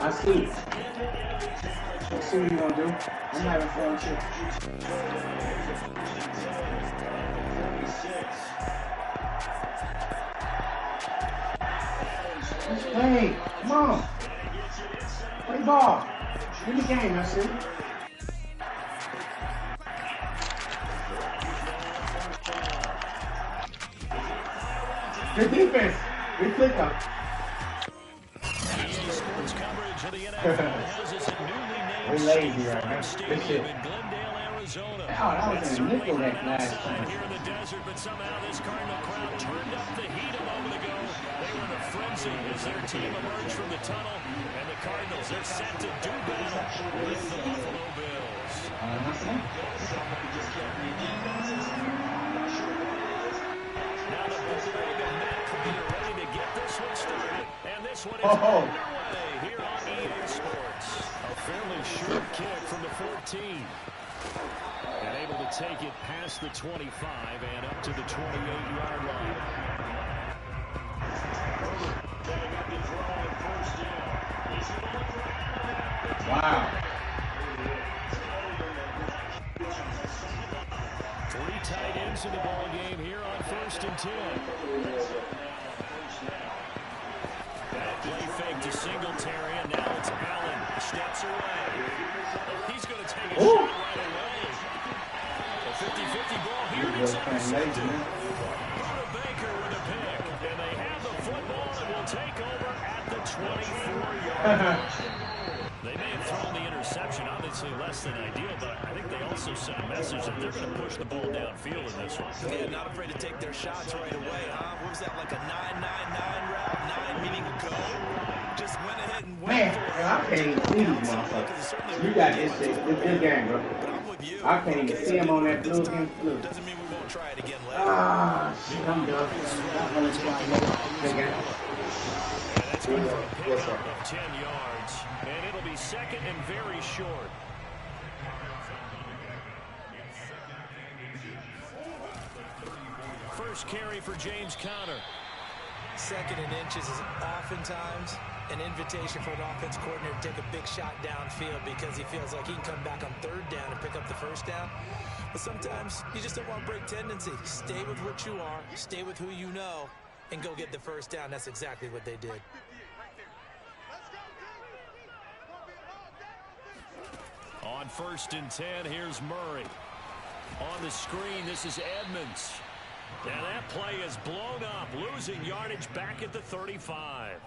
I see. Let's see what you gonna do. I'm having fun too. Let's play. Come on. Play ball. Win the game, I see. Good defense. Good click up. We're lazy right now. Good shit. Oh, that was a nickel that last time. Here in the desert, but somehow this Cardinal crowd turned up the heat a moment ago. They were in a frenzy as their team emerged from the tunnel, and the Cardinals are set to do battle with the Buffalo Bills. Now the Bulldog and Mack Med are ready to get this one started, and this one is underway here on EA Sports. A fairly short kick from the 14. And able to take it past the 25 and up to the 28-yard line. Wow. 3 tight ends in the ball game here on 1st and 10. That play fake to Singletary, and now it's Allen. Steps away. He's going to take a shot right away. A 50-50 ball here. It's intercepted. Buda Baker with a pick. And they have the football and will take over at the 24-yard line. They may have thrown the interception, obviously less than ideal, but I think they also sent a message that they're going to push the ball downfield in this one. Yeah, not afraid to take their shots right away, huh? What was that, like a 9-9-9 route? 9 meaning a go? Just went ahead and went for it. I can't even see these motherfuckers. You got this shit. It's good game, bro. But I'm with you. I can't even see him on that blue against blue. Doesn't mean we won't try it again later. Ah, shit, I'm done. Good game. That's good for a pickup of 10 yards. And it'll be 2nd and very short. First carry for James Conner. 2nd and inches is oftentimes an invitation for an offense coordinator to take a big shot downfield because he feels like he can come back on 3rd down and pick up the 1st down. But sometimes you just don't want to break tendency. Stay with what you are, stay with who you know, and go get the 1st down. That's exactly what they did. On 1st and 10, here's Murray. On the screen, this is Edmonds. Now that play is blown up, losing yardage back at the 35.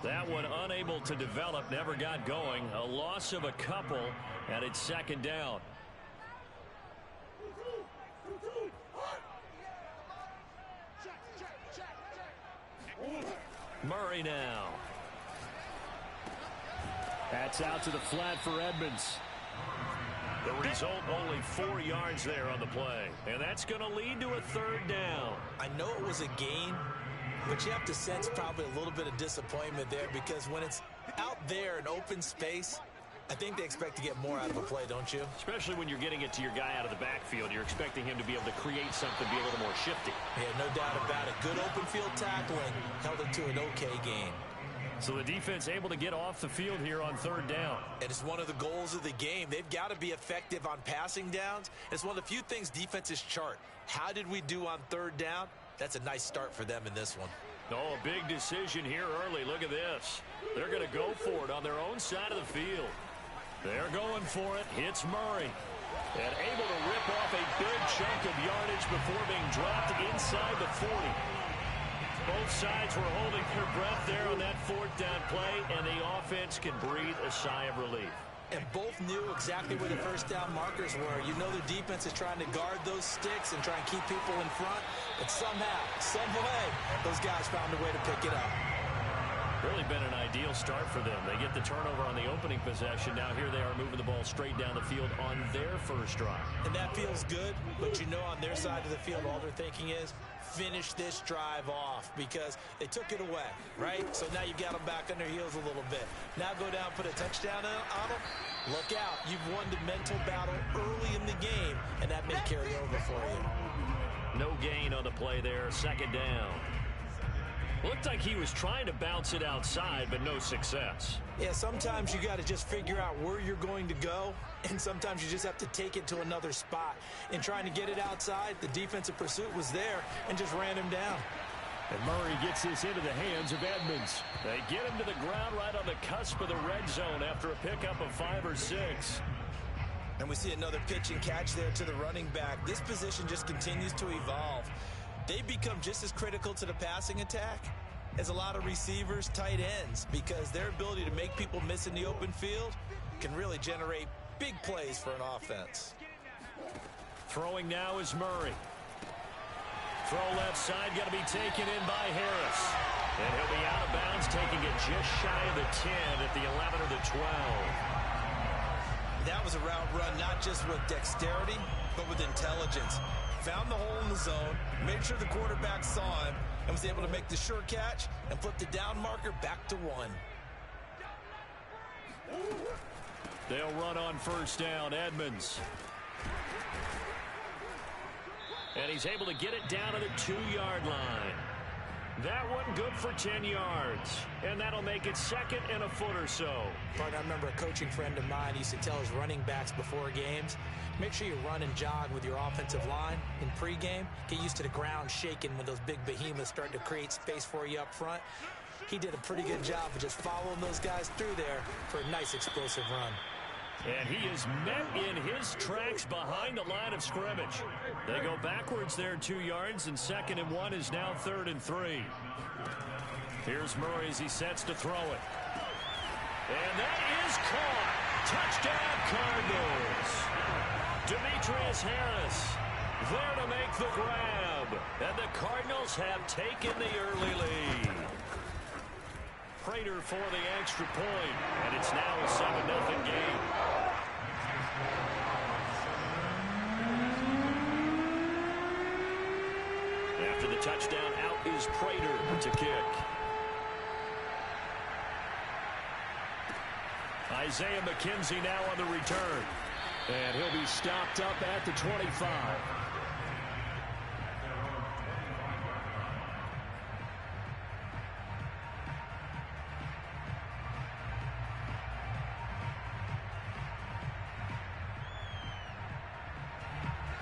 That one unable to develop, never got going. A loss of a couple, and it's 2nd down. Murray now. That's out to the flat for Edmonds. The result, only 4 yards there on the play. And that's going to lead to a 3rd down. I know it was a gain, but you have to sense probably a little bit of disappointment there because when it's out there in open space, I think they expect to get more out of a play, don't you? Especially when you're getting it to your guy out of the backfield. You're expecting him to be able to create something, be a little more shifty. Yeah, no doubt about it. Good open field tackling held it to an okay gain. So the defense able to get off the field here on 3rd down. And it's one of the goals of the game. They've got to be effective on passing downs. It's one of the few things defenses chart. How did we do on 3rd down? That's a nice start for them in this one. Oh, a big decision here early. Look at this. They're going to go for it on their own side of the field. They're going for it. Hits Murray. And able to rip off a big chunk of yardage before being dropped inside the 40. Both sides were holding their breath there on that 4th down play, and the offense can breathe a sigh of relief. And both knew exactly where the 1st down markers were. You know the defense is trying to guard those sticks and try and keep people in front. But somehow, some way, those guys found a way to pick it up. Really been an ideal start for them. They get the turnover on the opening possession. Now here they are moving the ball straight down the field on their first drive. And that feels good, but you know on their side of the field all they're thinking is finish this drive off because they took it away, right? So now you've got them back on their heels a little bit. Now go down, put a touchdown on them. Look out. You've won the mental battle early in the game, and that may carry over for you. No gain on the play there. 2nd down. Looked like he was trying to bounce it outside, but no success. Yeah, sometimes you got to just figure out where you're going to go, and sometimes you just have to take it to another spot. In trying to get it outside, the defensive pursuit was there and just ran him down. And Murray gets this into the hands of Edmonds. They get him to the ground right on the cusp of the red zone after a pickup of 5 or 6. And we see another pitch and catch there to the running back. This position just continues to evolve. They become just as critical to the passing attack as a lot of receivers, tight ends, because their ability to make people miss in the open field can really generate big plays for an offense. Throwing now is Murray. Throw left side, got to be taken in by Harris. And he'll be out of bounds, taking it just shy of the 10 at the 11 or the 12. That was a route run, not just with dexterity, but with intelligence. Found the hole in the zone, made sure the quarterback saw him, and was able to make the sure catch and flip the down marker back to 1. They'll run on first down. Edmonds. And he's able to get it down to the 2-yard line. That one good for 10 yards. And that'll make it second and a foot or so. But I remember a coaching friend of mine used to tell his running backs before games, make sure you run and jog with your offensive line in pregame. Get used to the ground shaking when those big behemoths start to create space for you up front. He did a pretty good job of just following those guys through there for a nice explosive run. And he is met in his tracks behind the line of scrimmage. They go backwards there 2 yards, and 2nd and 1 is now 3rd and 3. Here's Murray as he sets to throw it. And that is caught. Touchdown, Cardinals. Demetrius Harris there to make the grab. And the Cardinals have taken the early lead. Prater for the extra point, and it's now a 7-0 game. After the touchdown, out is Prater to kick. Isaiah McKenzie now on the return. And he'll be stopped up at the 25.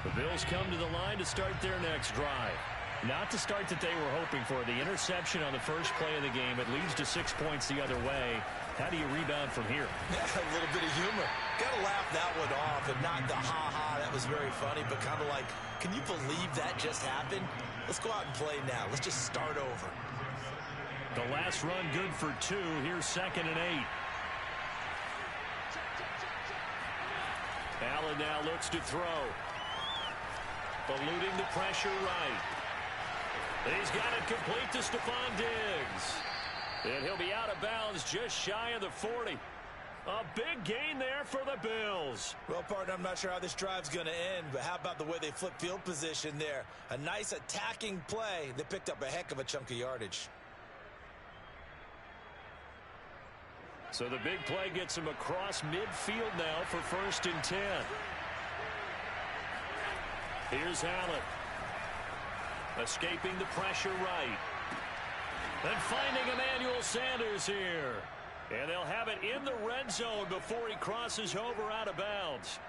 The Bills come to the line to start their next drive. Not the start that they were hoping for. The interception on the first play of the game. It leads to 6 points the other way. How do you rebound from here? Yeah, a little bit of humor. Got to laugh that one off, and not the ha-ha, that was very funny, but kind of like, can you believe that just happened? Let's go out and play now. Let's just start over. The last run good for 2. Here's 2nd and 8. Allen now looks to throw. Eluding the pressure right. He's got it complete to Stephon Diggs. And he'll be out of bounds just shy of the 40. A big gain there for the Bills. Well, partner, I'm not sure how this drive's going to end, but how about the way they flip field position there? A nice attacking play that picked up a heck of a chunk of yardage. So the big play gets him across midfield now for 1st and 10. Here's Allen. Escaping the pressure right. And finding Emmanuel Sanders here. And they'll have it in the red zone before he crosses over out of bounds.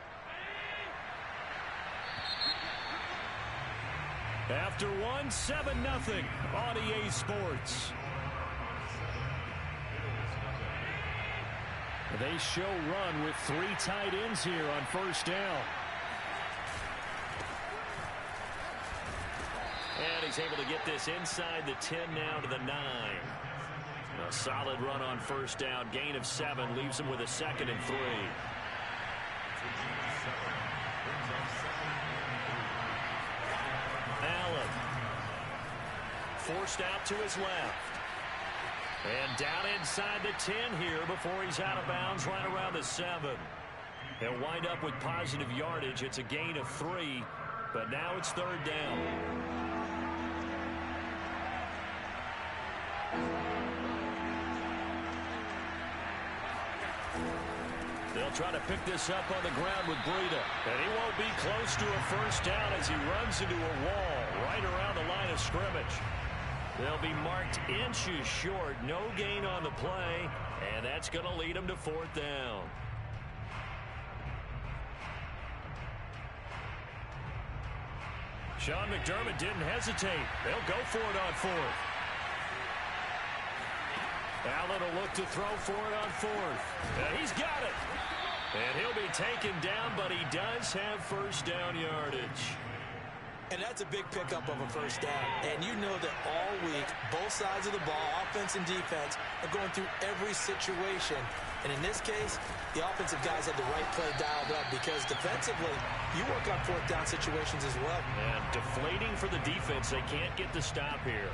After 7-0 on EA Sports. They show run with 3 tight ends here on first down. And he's able to get this inside the 10 now to the 9. A solid run on first down. Gain of 7 leaves him with a 2nd and 3. Allen. Forced out to his left. And down inside the 10 here before he's out of bounds right around the 7. He'll wind up with positive yardage. It's a gain of 3, but now it's 3rd down. They'll try to pick this up on the ground with Breida. And he won't be close to a first down as he runs into a wall right around the line of scrimmage. They'll be marked inches short. No gain on the play, and that's going to lead them to 4th down. Sean McDermott didn't hesitate. They'll go for it on 4th. Allen will look to throw for it on 4th. He's got it. And he'll be taken down, but he does have 1st down yardage. And that's a big pickup of a 1st down. And you know that all week, both sides of the ball, offense and defense, are going through every situation. And in this case, the offensive guys had the right play dialed up because defensively, you work on 4th down situations as well. And deflating for the defense. They can't get the stop here.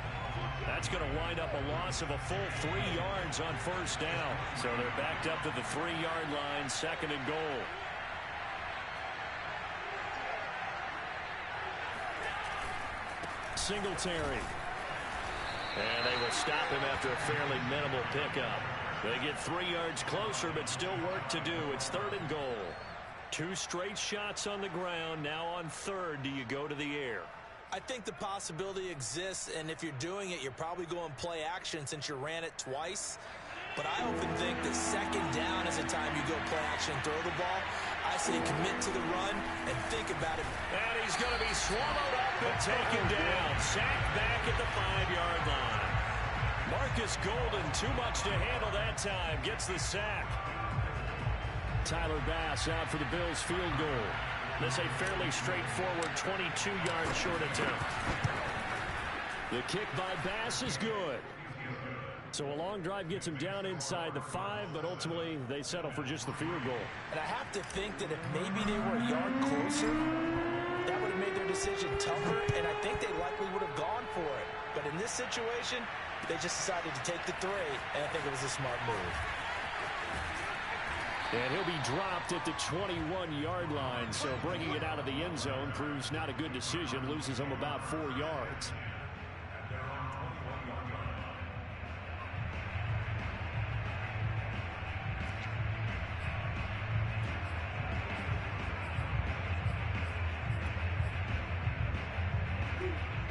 That's going to wind up a loss of a full 3 yards on 1st down. So they're backed up to the 3-yard line, 2nd and goal. Singletary. And they will stop him after a fairly minimal pickup. They get 3 yards closer, but still work to do. It's 3rd and goal. 2 straight shots on the ground. Now on 3rd, do you go to the air? I think the possibility exists, and if you're doing it, you're probably going play action since you ran it twice. But I often think that 2nd down is the time you go play action, throw the ball. I say commit to the run and think about it. And he's going to be swallowed up and taken down. Sacked back at the 5-yard line. Marcus Golden, too much to handle that time, gets the sack. Tyler Bass out for the Bills' field goal. This a fairly straightforward 22-yard short attempt. The kick by Bass is good. So a long drive gets him down inside the 5, but ultimately they settle for just the field goal. And I have to think that if maybe they were a yard closer, that would have made their decision tougher, and I think they likely would have gone for it. But in this situation, they just decided to take the 3, and I think it was a smart move. And he'll be dropped at the 21-yard line, so bringing it out of the end zone proves not a good decision, loses him about 4 yards.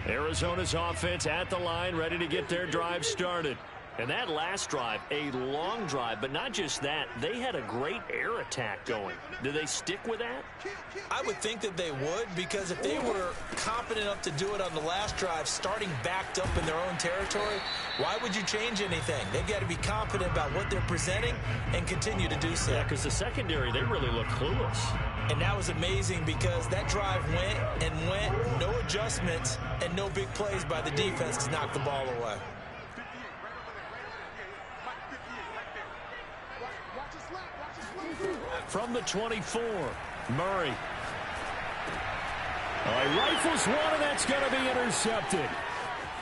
Arizona's offense at the line, ready to get their drive started. And that last drive, a long drive, but not just that, they had a great air attack going. Do they stick with that? I would think that they would, because if they were confident enough to do it on the last drive, starting backed up in their own territory, why would you change anything? They've got to be confident about what they're presenting and continue to do so. Yeah, because the secondary, they really look clueless. And that was amazing because that drive went and went, no adjustments, and no big plays by the defense to knock the ball away. From the 24, Murray. Rifles one, and that's going to be intercepted.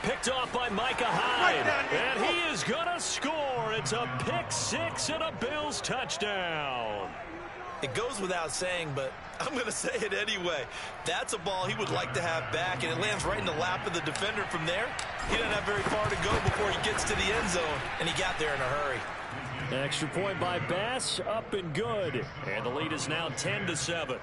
Picked off by Micah Hyde, and he is going to score. It's a pick-6 and a Bills touchdown. It goes without saying, but I'm going to say it anyway. That's a ball he would like to have back, and it lands right in the lap of the defender from there. He doesn't have very far to go before he gets to the end zone, and he got there in a hurry. An extra point by Bass, up and good. And the lead is now 10-7.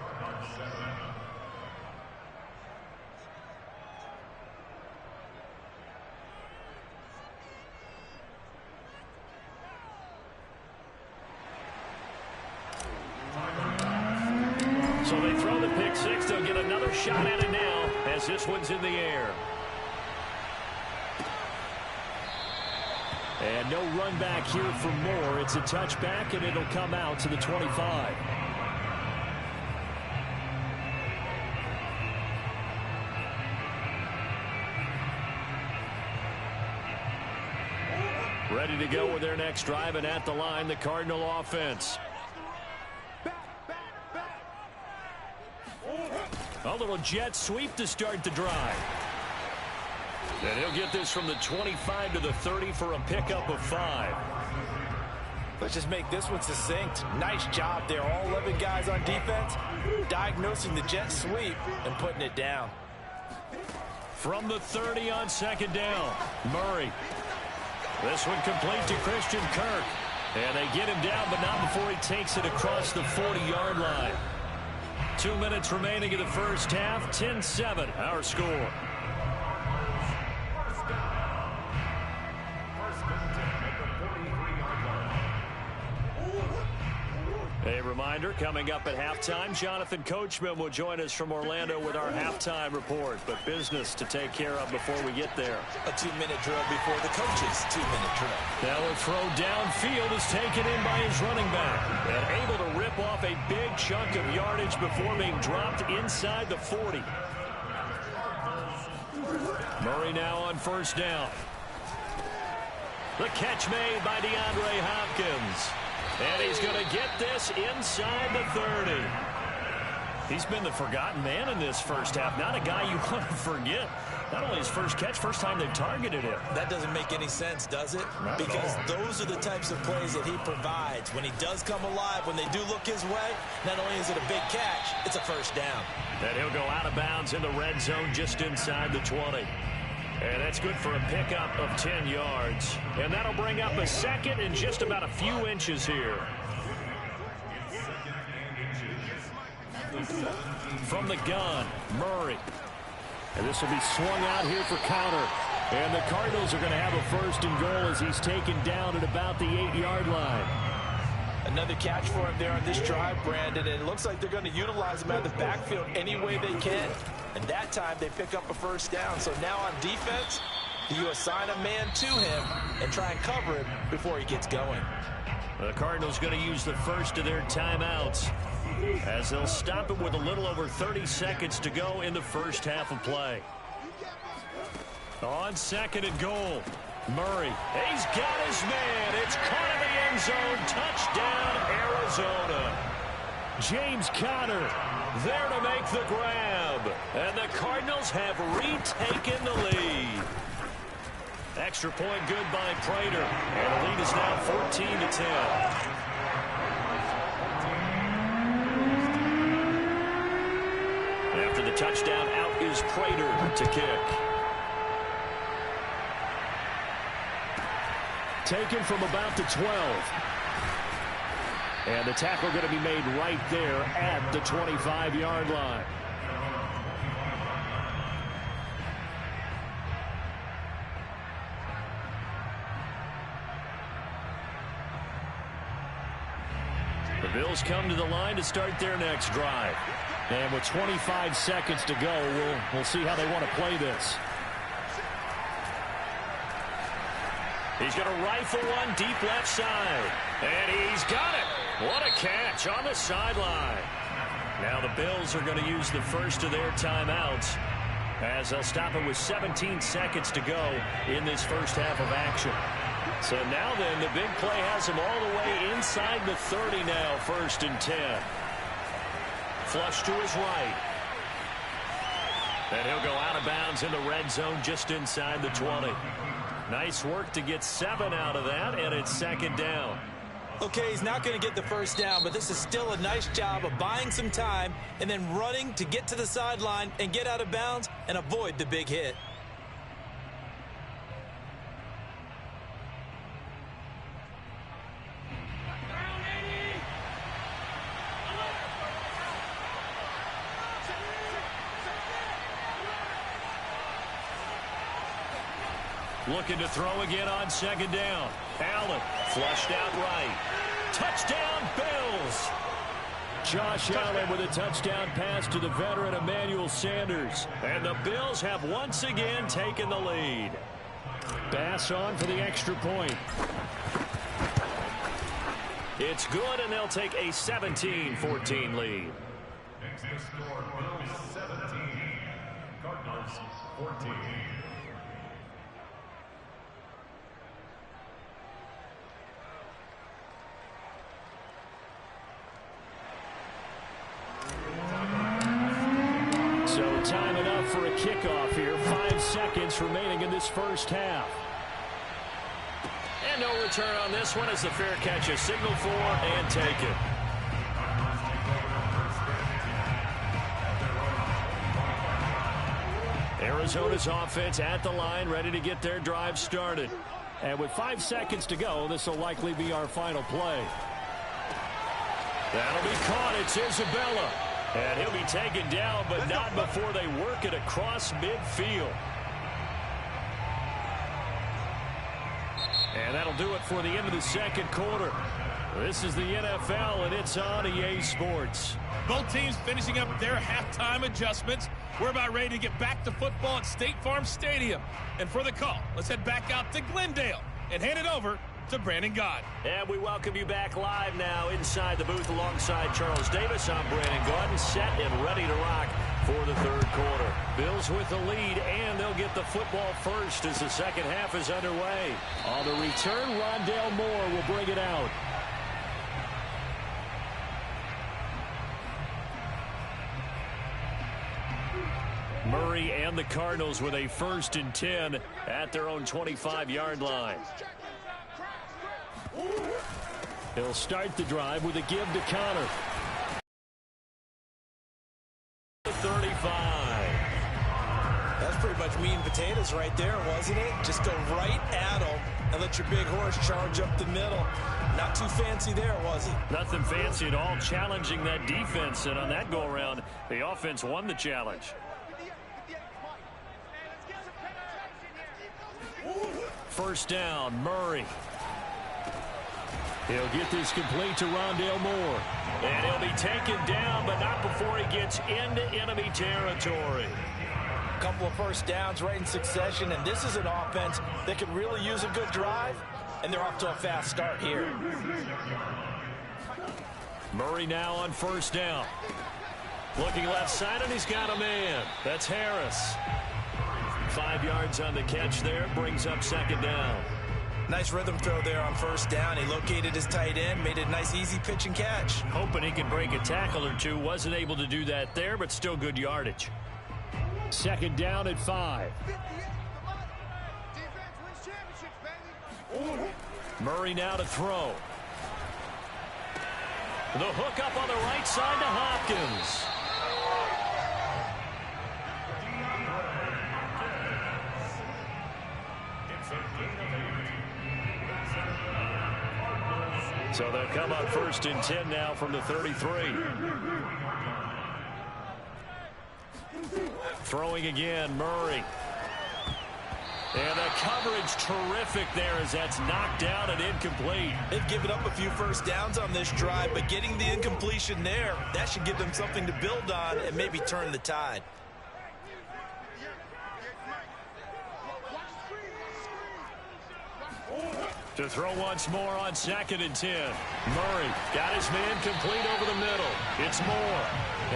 So they throw the pick-6. They'll get another shot at it now as this one's in the air. And no run back here for Moore. It's a touchback, and it'll come out to the 25. Ready to go with their next drive, and at the line, the Cardinal offense. A little jet sweep to start the drive. And he'll get this from the 25 to the 30 for a pickup of 5. Let's just make this one succinct. Nice job there. All 11 guys on defense diagnosing the jet sweep and putting it down. From the 30 on 2nd down, Murray. This one complete to Christian Kirk. And they get him down, but not before he takes it across the 40-yard line. 2 minutes remaining in the first half. 10-7, our score. A reminder, coming up at halftime, Jonathan Coachman will join us from Orlando with our halftime report. But business to take care of before we get there. A 2-minute drill before the coach's 2-minute drill. Now a throw downfield is taken in by his running back. And able to rip off a big chunk of yardage before being dropped inside the 40. Murray now on first down. The catch made by DeAndre Hopkins. And he's going to get this inside the 30. He's been the forgotten man in this first half. Not a guy you want to forget. Not only his first catch, first time they've targeted him. That doesn't make any sense, does it? Because those are the types of plays that he provides. When he does come alive, when they do look his way, not only is it a big catch, it's a first down. And he'll go out of bounds in the red zone just inside the 20. And that's good for a pickup of 10 yards. And that'll bring up a second and just about a few inches here. From the gun, Murray. And this will be swung out here for counter. And the Cardinals are going to have a first and goal as he's taken down at about the 8-yard line. Another catch for him there on this drive, Brandon. And it looks like they're going to utilize him out of the backfield any way they can. And that time they pick up a first down. So now on defense, you assign a man to him and try and cover him before he gets going. The Cardinals going to use the first of their timeouts as they'll stop it with a little over 30 seconds to go in the first half of play. On second and goal, Murray. He's got his man. It's caught in the end zone. Touchdown, Arizona. James Conner there to make the grab. And the Cardinals have retaken the lead. Extra point good by Prater. And the lead is now 14-10. After the touchdown, out is Prater to kick. Taken from about the 12. And the tackle going to be made right there at the 25-yard line. The Bills come to the line to start their next drive. And with 25 seconds to go, we'll see how they want to play this. He's going to rifle one deep left side. And he's got it. What a catch on the sideline. Now the Bills are going to use the first of their timeouts as they'll stop it with 17 seconds to go in this first half of action. So now then, the big play has him all the way inside the 30 now, 1st and 10. Flush to his right. And he'll go out of bounds in the red zone just inside the 20. Nice work to get 7 out of that, and it's 2nd down. Okay, he's not going to get the first down, but this is still a nice job of buying some time and then running to get to the sideline and get out of bounds and avoid the big hit. Looking to throw again on 2nd down. Allen flushed out right. Touchdown, Bills. Josh Allen with a touchdown pass to the veteran Emmanuel Sanders. And the Bills have once again taken the lead. Bass on for the extra point. It's good, and they'll take a 17-14 lead. Next to score, Bills 17, Cardinals 14. So time enough for a kickoff here. 5 seconds remaining in this first half. And no return on this one as the fair catch is signaled for and taken. Arizona's offense at the line, ready to get their drive started. And with 5 seconds to go, this will likely be our final play. That'll be caught. It's Isabella. And he'll be taken down, but not before they work it across midfield. And that'll do it for the end of the second quarter. This is the NFL, and it's on EA Sports. Both teams finishing up their halftime adjustments. We're about ready to get back to football at State Farm Stadium. And for the call, let's head back out to Glendale and hand it over to Brandon Gaud. And we welcome you back live now inside the booth alongside Charles Davis. I'm Brandon Gaud, set and ready to rock for the third quarter. Bills with the lead, and they'll get the football first as the second half is underway. On the return, Rondale Moore will bring it out. Murray and the Cardinals with a 1st and 10 at their own 25-yard line. He'll start the drive with a give to Connor. 35. That's pretty much meat and potatoes right there, wasn't it? Just go right at him and let your big horse charge up the middle. Not too fancy there, was it? Nothing fancy at all, challenging that defense. And on that go-around, the offense won the challenge. First down, Murray. He'll get this complete to Rondale Moore. And he'll be taken down, but not before he gets into enemy territory. A couple of first downs right in succession, and this is an offense that could really use a good drive, and they're off to a fast start here. Murray now on first down. Looking left side, and he's got a man. That's Harris. 5 yards on the catch there, brings up second down. Nice rhythm throw there on first down. He located his tight end, made a nice easy pitch and catch. Hoping he could break a tackle or two. Wasn't able to do that there, but still good yardage. Second down at 5. Murray now to throw. The hook up on the right side to Hopkins. So they'll come up 1st and 10 now from the 33. Throwing again, Murray. And the coverage terrific there as that's knocked down and incomplete. They've given up a few first downs on this drive, but getting the incompletion there, that should give them something to build on and maybe turn the tide. To throw once more on 2nd and 10. Murray got his man complete over the middle. It's Moore.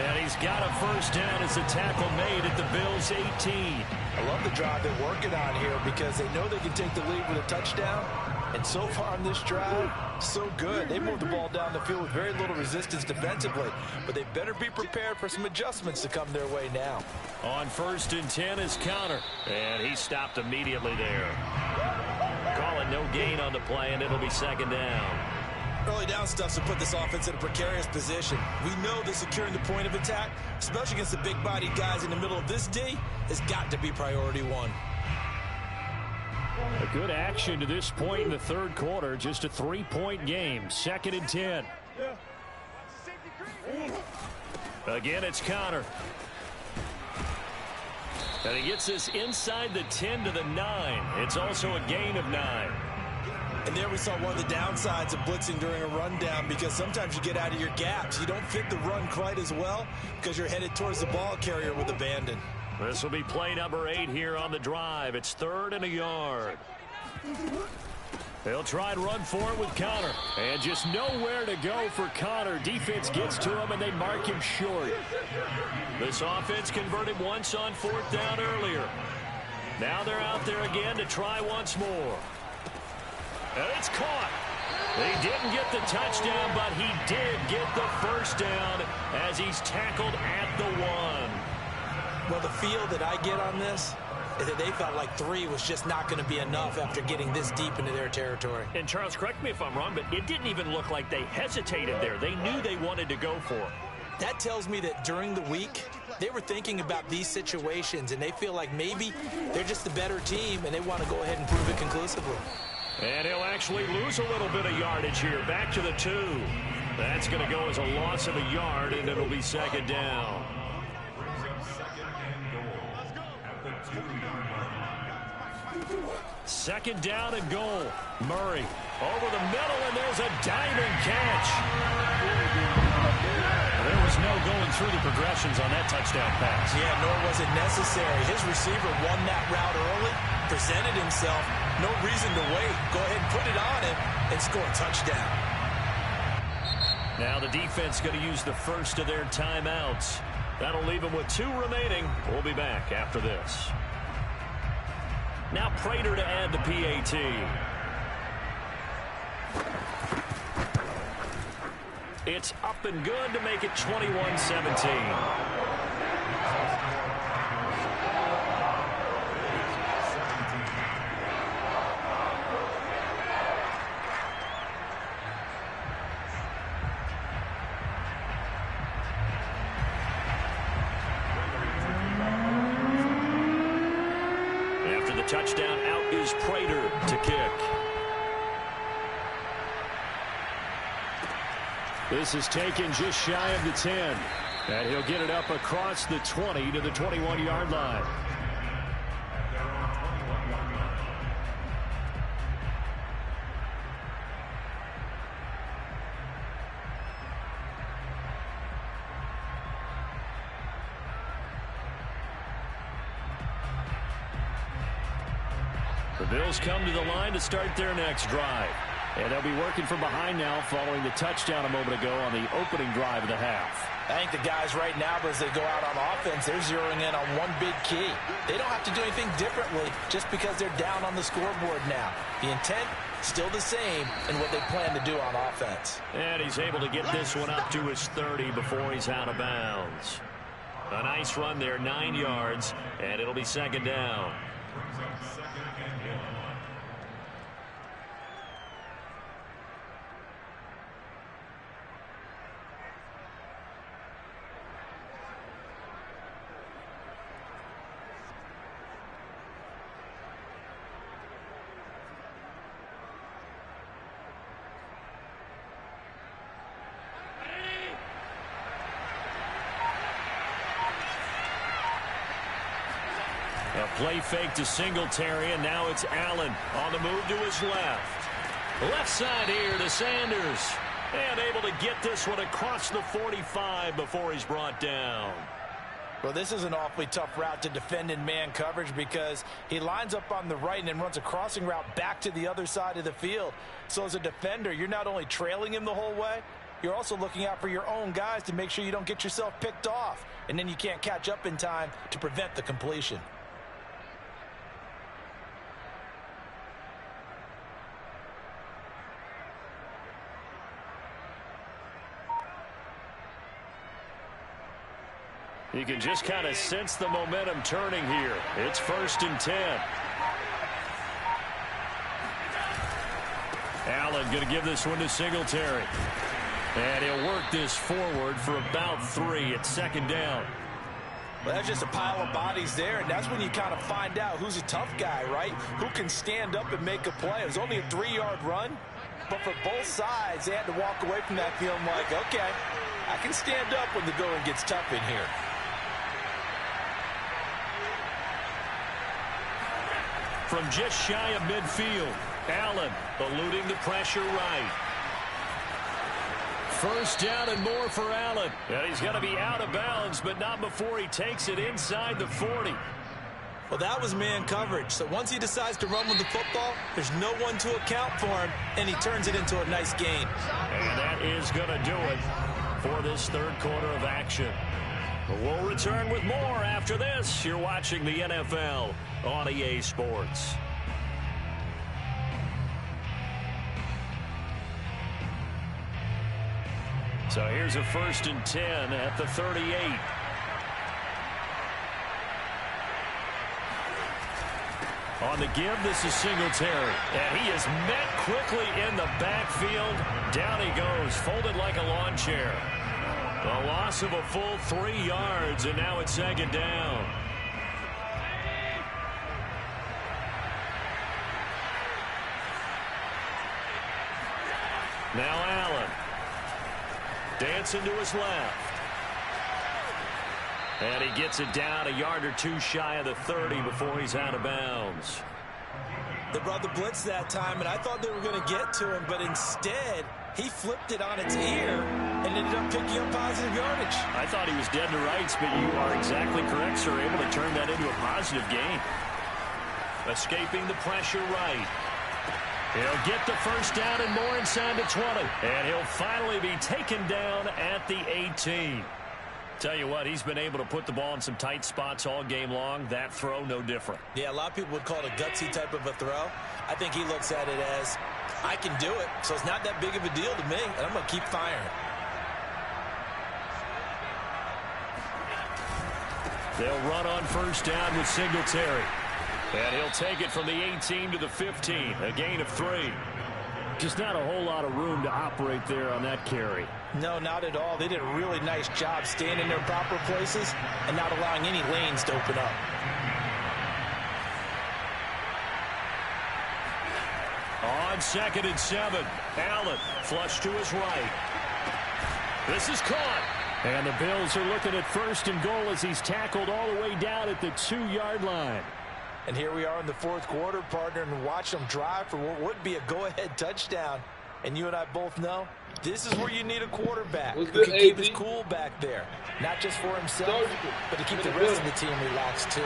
And he's got a first down as the tackle made at the Bills' 18. I love the drive they're working on here because they know they can take the lead with a touchdown. And so far on this drive, so good. They moved the ball down the field with very little resistance defensively. But they better be prepared for some adjustments to come their way now. On 1st and 10 is Connor. And he stopped immediately there. Call it no gain on the play, and it'll be second down. Early down stuff to put this offense in a precarious position. We know that securing the point of attack, especially against the big-bodied guys in the middle of this D, has got to be priority one. A good action to this point in the third quarter. Just a 3-point game. 2nd and 10. Again, it's Connor. And he gets this inside the 10 to the 9. It's also a gain of 9. And there we saw one of the downsides of blitzing during a rundown because sometimes you get out of your gaps. You don't fit the run quite as well because you're headed towards the ball carrier with abandon. This will be play number 8 here on the drive. It's 3rd and a yard. They'll try and run for it with Connor. And just nowhere to go for Connor. Defense gets to him, and they mark him short. This offense converted once on 4th down earlier. Now they're out there again to try once more. And it's caught. He didn't get the touchdown, but he did get the first down as he's tackled at the 1. Well, the feel that I get on this is that they felt like 3 was just not going to be enough after getting this deep into their territory. And Charles, correct me if I'm wrong, but it didn't even look like they hesitated there. They knew they wanted to go for it. That tells me that during the week, they were thinking about these situations, and they feel like maybe they're just the better team, and they want to go ahead and prove it conclusively. And he'll actually lose a little bit of yardage here. Back to the 2. That's going to go as a loss of a yard, and it'll be second down. Second down and goal. Murray over the middle, and there's a diving catch. There was no going through the progressions on that touchdown pass. Yeah, nor was it necessary. His receiver won that route early, presented himself. No reason to wait. Go ahead and put it on him and score a touchdown. Now the defense going to use the first of their timeouts. That'll leave them with 2 remaining. We'll be back after this. Now Prater to add the PAT. It's up and good to make it 21-17. Touchdown, out is Prater to kick. This is taken just shy of the 10. And he'll get it up across the 20 to the 21-yard line. The Bills come to the line to start their next drive. And they'll be working from behind now following the touchdown a moment ago on the opening drive of the half. I think the guys right now, as they go out on offense, they're zeroing in on one big key. They don't have to do anything differently just because they're down on the scoreboard now. The intent, still the same in what they plan to do on offense. And he's able to get this one up to his 30 before he's out of bounds. A nice run there, 9 yards, and it'll be second down. A play fake to Singletary, and now it's Allen on the move to his left. Left side here to Sanders. And able to get this one across the 45 before he's brought down. Well, this is an awfully tough route to defend in man coverage because he lines up on the right and then runs a crossing route back to the other side of the field. So as a defender, you're not only trailing him the whole way, you're also looking out for your own guys to make sure you don't get yourself picked off. And then you can't catch up in time to prevent the completion. You can just kind of sense the momentum turning here. It's 1st and 10. Allen going to give this one to Singletary. And he'll work this forward for about 3. It's second down. Well, that's just a pile of bodies there, and that's when you kind of find out who's a tough guy, right? Who can stand up and make a play. It was only a 3-yard run, but for both sides, they had to walk away from that feeling like, okay, I can stand up when the going gets tough in here. From just shy of midfield, Allen eluding the pressure right. First down and more for Allen. And he's going to be out of bounds, but not before he takes it inside the 40. Well, that was man coverage. So once he decides to run with the football, there's no one to account for him, and he turns it into a nice gain. And that is going to do it for this third quarter of action. We'll return with more after this. You're watching the NFL on EA Sports. So here's a 1st and 10 at the 38. On the give, this is Singletary. And he is met quickly in the backfield. Down he goes, folded like a lawn chair. A loss of a full 3 yards, and now it's second down. Now Allen. Dancing to his left. And he gets it down a yard or two shy of the 30 before he's out of bounds. They brought the blitz that time, and I thought they were going to get to him, but instead, he flipped it on its ear and ended up picking up positive yardage. I thought he was dead to rights, but you are exactly correct, sir. Able to turn that into a positive gain. Escaping the pressure right. He'll get the first down and more inside the 20. And he'll finally be taken down at the 18. Tell you what, he's been able to put the ball in some tight spots all game long. That throw, no different. Yeah, a lot of people would call it a gutsy type of a throw. I think he looks at it as, I can do it, so it's not that big of a deal to me, and I'm going to keep firing. They'll run on first down with Singletary. And he'll take it from the 18 to the 15, a gain of 3. Just not a whole lot of room to operate there on that carry. No, not at all. They did a really nice job staying in their proper places and not allowing any lanes to open up. On 2nd and 7, Allen flush to his right. This is caught. And the Bills are looking at 1st and goal as he's tackled all the way down at the 2-yard line. And here we are in the 4th quarter, partner, and watch them drive for what would be a go-ahead touchdown. And you and I both know this is where you need a quarterback who can keep his cool back there. Not just for himself, but to keep the rest of the team relaxed too.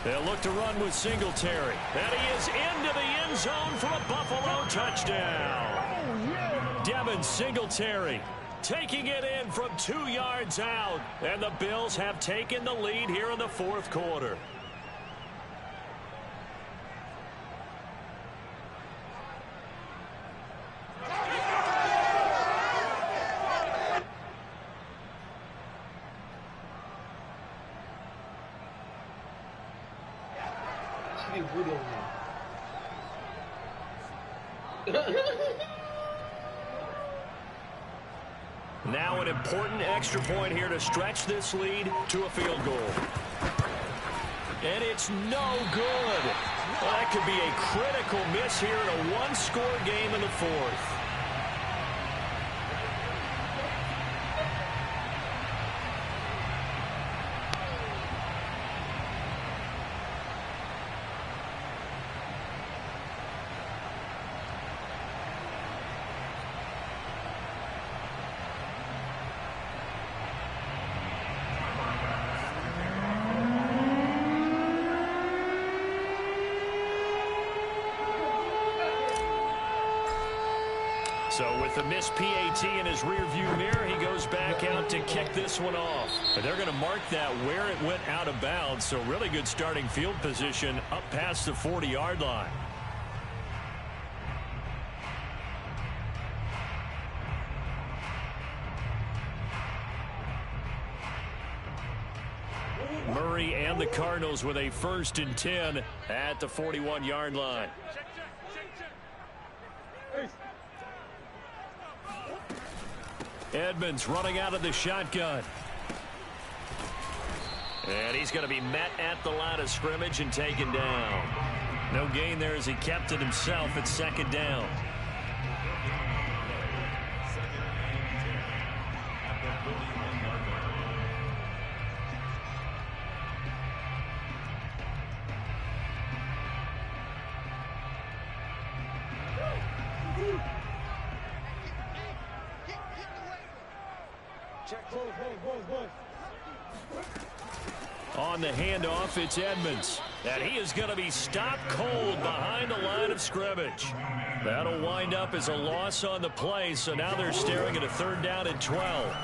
They'll look to run with Singletary. And he is into the end zone for a Buffalo touchdown. Devin Singletary taking it in from 2 yards out. And the Bills have taken the lead here in the 4th quarter. Now an important extra point here to stretch this lead to a field goal. And it's no good. Well, that could be a critical miss here in a one-score game in the 4th. So with the missed PAT in his rearview mirror, he goes back out to kick this one off. And they're going to mark that where it went out of bounds. So really good starting field position up past the 40-yard line. Murray and the Cardinals with a 1st and 10 at the 41-yard line. Edmonds running out of the shotgun. And he's going to be met at the line of scrimmage and taken down. No gain there as he kept it himself at 2nd down. On the handoff, it's Edmonds. And he is going to be stopped cold behind the line of scrimmage. That'll wind up as a loss on the play, so now they're staring at a 3rd down and 12.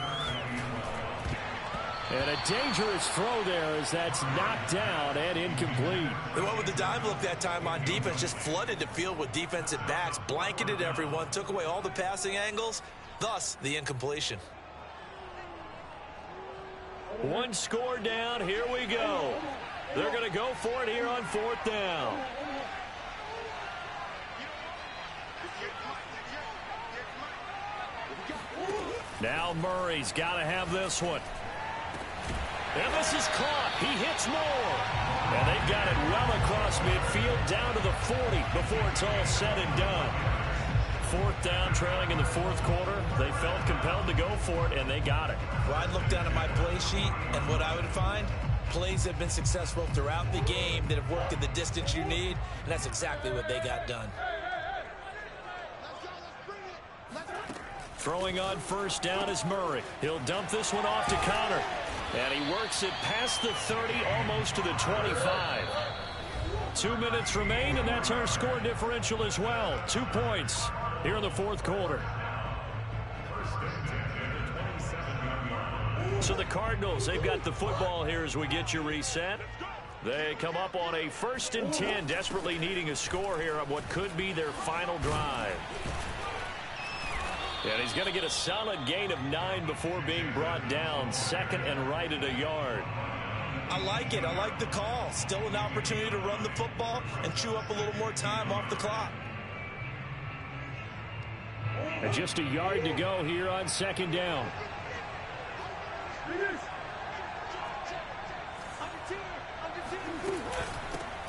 And a dangerous throw there as that's knocked down and incomplete. They went with the dime look that time on defense, just flooded the field with defensive backs, blanketed everyone, took away all the passing angles, thus the incompletion. One score down. Here we go. They're going to go for it here on 4th down. Now Murray's got to have this one. And this is caught. He hits more. And they've got it well across midfield down to the 40 before it's all said and done. 4th down, trailing in the 4th quarter. They felt compelled to go for it, and they got it. Well, I'd look down at my play sheet, and what I would find, plays have been successful throughout the game that have worked in the distance you need, and that's exactly what they got done. Throwing on 1st down is Murray. He'll dump this one off to Connor. And he works it past the 30, almost to the 25. 2 minutes remain, and that's our score differential as well. 2 points here in the 4th quarter. So the Cardinals, they've got the football here as we get you reset. They come up on a 1st and 10, desperately needing a score here on what could be their final drive. And he's going to get a solid gain of 9 before being brought down. 2nd and right at a yard. I like it. I like the call. Still an opportunity to run the football and chew up a little more time off the clock. And just a yard to go here on 2nd down.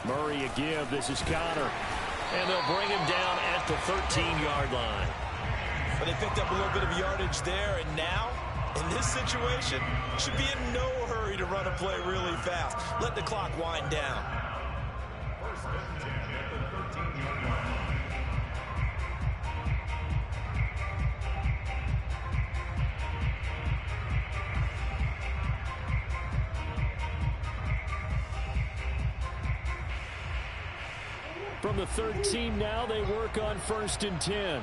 Murray a give. This is Connor. And they'll bring him down at the 13-yard line. But they picked up a little bit of yardage there, and now, in this situation, should be in no hurry to run a play really fast. Let the clock wind down. From the 13 now, they work on 1st and 10.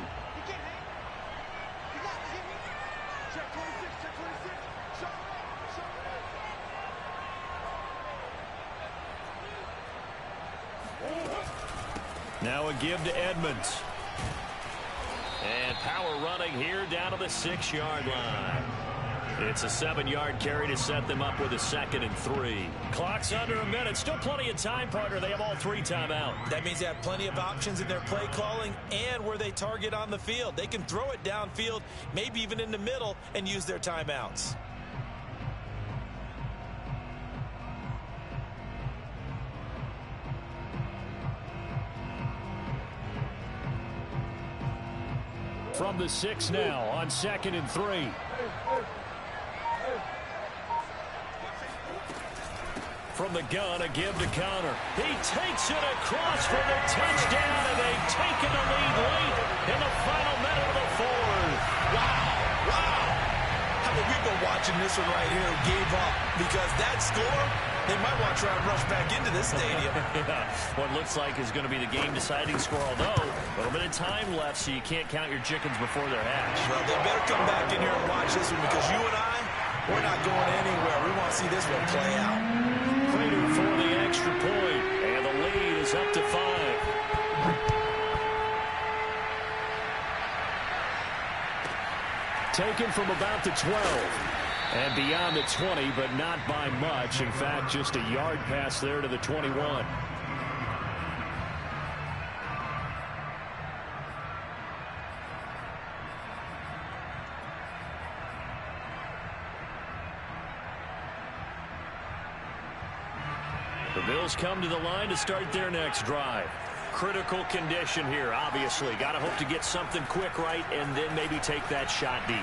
Now a give to Edmonds. And power running here down to the 6-yard line. It's a 7-yard carry to set them up with a 2nd and 3. Clock's under a minute. Still plenty of time, partner. They have all 3 timeout. That means they have plenty of options in their play calling and where they target on the field. They can throw it downfield, maybe even in the middle, and use their timeouts. From the 6 now on 2nd and 3. From the gun, a give to Connor. He takes it across for the touchdown, and they've taken the lead late in the final minute of the 4th. Wow, wow. How many people watching this one right here gave up? Because that score, they might want to try and rush back into this stadium. Yeah, what looks like is going to be the game-deciding score, although a little bit of time left, so you can't count your chickens before they're hatched. Well, they better come back in here and watch this one, because you and I, we're not going anywhere. We want to see this one play out. Prater for the extra point, and the lead is up to 5. Taken from about the 12. And beyond the 20, but not by much. In fact, just a yard pass there to the 21. The Bills come to the line to start their next drive. Critical condition here, obviously. Got to hope to get something quick right and then maybe take that shot deep.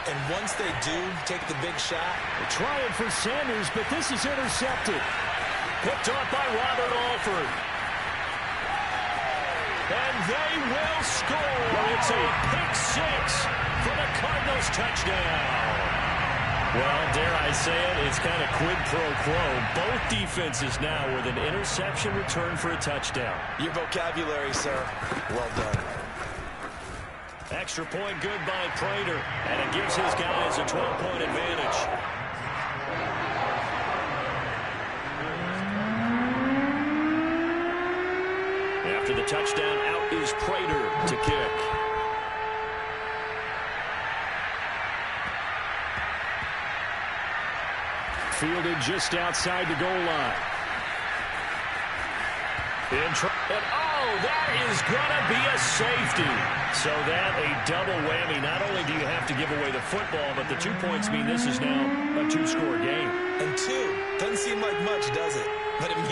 And once they do take the big shot, they're trying for Sanders, but this is intercepted. Picked off by Robert Alford. And they will score. It's a pick 6 for the Cardinals touchdown. Well, dare I say it, it's kind of quid pro quo. Both defenses now with an interception return for a touchdown. Your vocabulary, sir. Well done. Extra point good by Prater, and it gives his guys a 12-point advantage. After the touchdown, out is Prater to kick. Fielded just outside the goal line. And oh, that is going to be a safety. So that a double whammy. Not only do you have to give away the football, but the 2 points mean this is now a 2-score game. And 2 doesn't seem like much, does it? But it means